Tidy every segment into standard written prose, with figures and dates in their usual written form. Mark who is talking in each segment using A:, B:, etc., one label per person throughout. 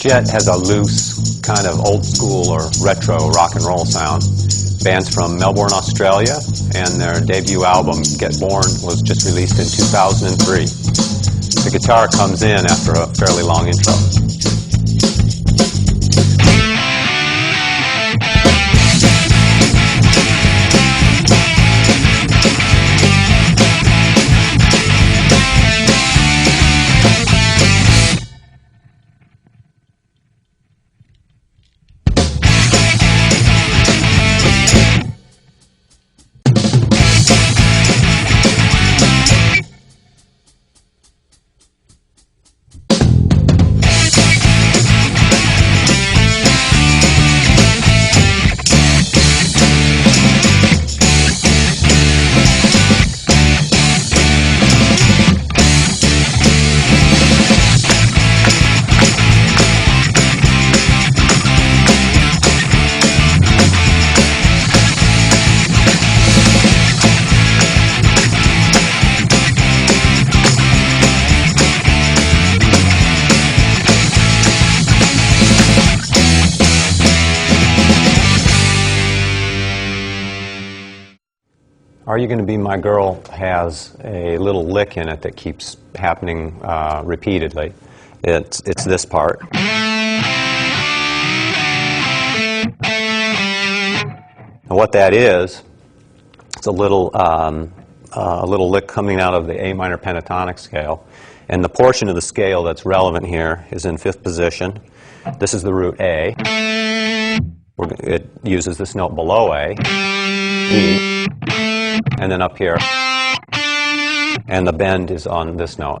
A: Jet has a loose, kind of old school or retro rock and roll sound. Band's from Melbourne, Australia, and their debut album, Get Born, was just released in 2003. The guitar comes in after a fairly long intro. Are You Gonna Be My Girl has a little lick in it that keeps happening repeatedly. It's this part. And what that is, it's a little lick coming out of the A minor pentatonic scale. And the portion of the scale that's relevant here is in 5th position. This is the root A. It uses this note below A, E, and then up here, and the bend is on this note.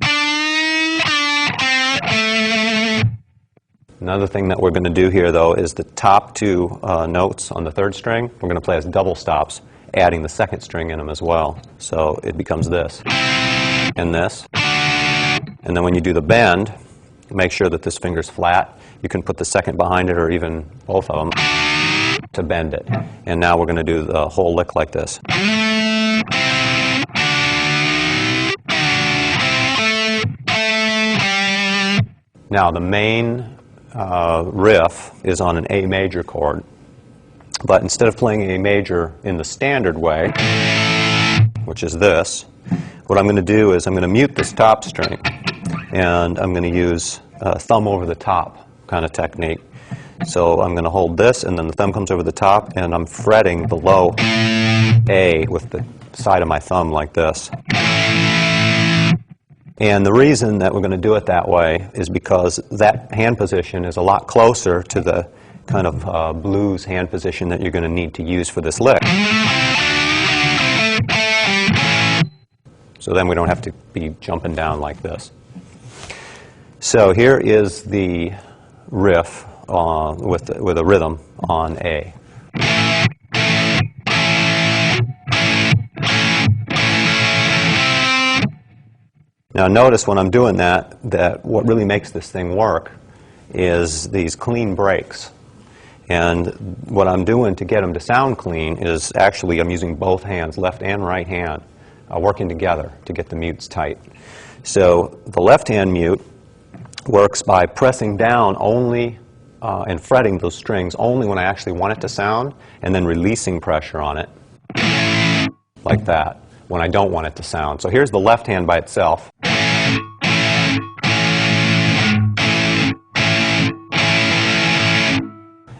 A: Another thing that we're going to do here, though, is the top two notes on the 3rd string, we're going to play as double stops, adding the 2nd string in them as well. So it becomes this, and this. And then when you do the bend, make sure that this finger's flat. You can put the 2nd behind it, or even both of them, to bend it. And now we're going to do the whole lick like this. Now the main riff is on an A major chord, but instead of playing A major in the standard way, which is this, what I'm going to do is I'm going to mute this top string, and I'm going to use thumb over the top kind of technique. So I'm going to hold this, and then the thumb comes over the top, and I'm fretting the low A with the side of my thumb like this. And the reason that we're going to do it that way is because that hand position is a lot closer to the kind of blues hand position that you're going to need to use for this lick. So then we don't have to be jumping down like this. So here is the riff with a rhythm on A. Now notice when I'm doing that what really makes this thing work is these clean breaks. And what I'm doing to get them to sound clean is actually I'm using both hands, left and right hand, working together to get the mutes tight. So the left hand mute works by pressing down only and fretting those strings only when I actually want it to sound, and then releasing pressure on it like that when I don't want it to sound. So here's the left hand by itself.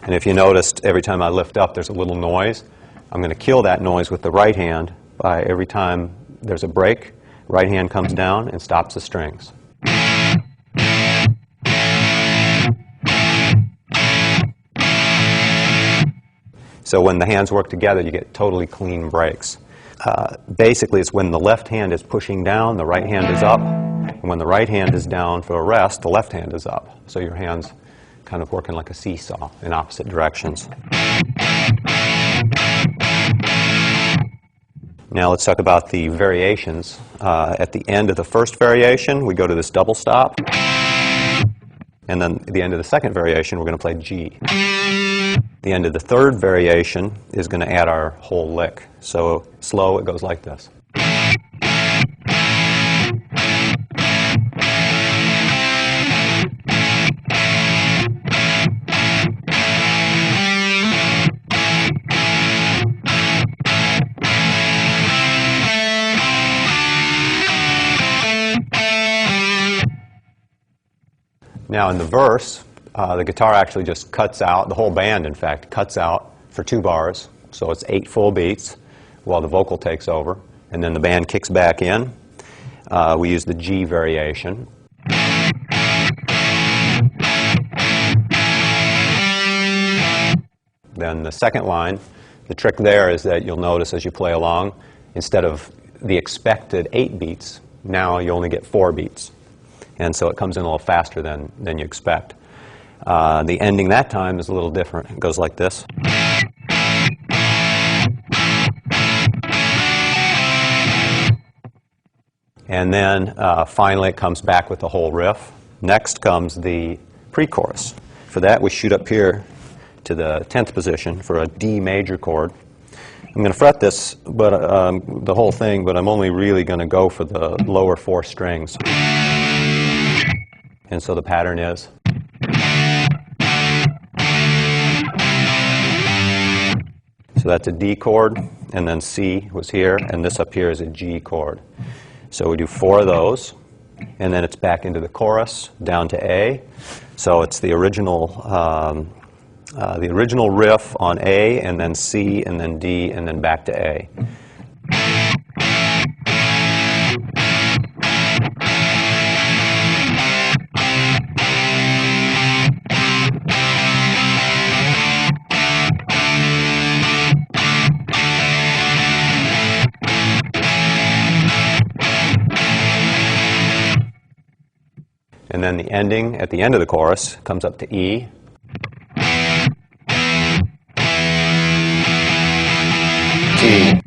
A: And if you noticed, every time I lift up, there's a little noise. I'm going to kill that noise with the right hand by every time there's a break, right hand comes down and stops the strings. So when the hands work together, you get totally clean breaks. Basically, it's when the left hand is pushing down, the right hand is up. And when the right hand is down for a rest, the left hand is up. So your hand's kind of working like a seesaw in opposite directions. Now let's talk about the variations. At the end of the first variation, we go to this double stop. And then at the end of the second variation, we're going to play G. The end of the third variation is going to add our whole lick. So slow, it goes like this. Now in the verse, the guitar actually just cuts out, the whole band in fact, cuts out for 2 bars. So it's 8 full beats while the vocal takes over. And then the band kicks back in. We use the G variation. Then the second line, the trick there is that you'll notice as you play along, instead of the expected 8 beats, now you only get 4 beats. And so it comes in a little faster than you expect. The ending that time is a little different. It goes like this. And then finally it comes back with the whole riff. Next comes the pre-chorus. For that we shoot up here to the 10th position for a D major chord. I'm going to fret this, but the whole thing, but I'm only really going to go for the lower 4 strings. And so the pattern is. So that's a D chord, and then C was here, and this up here is a G chord. So we do 4 of those, and then it's back into the chorus, down to A. So it's the original riff on A, and then C, and then D, and then back to A. And then the ending at the end of the chorus comes up to E. T.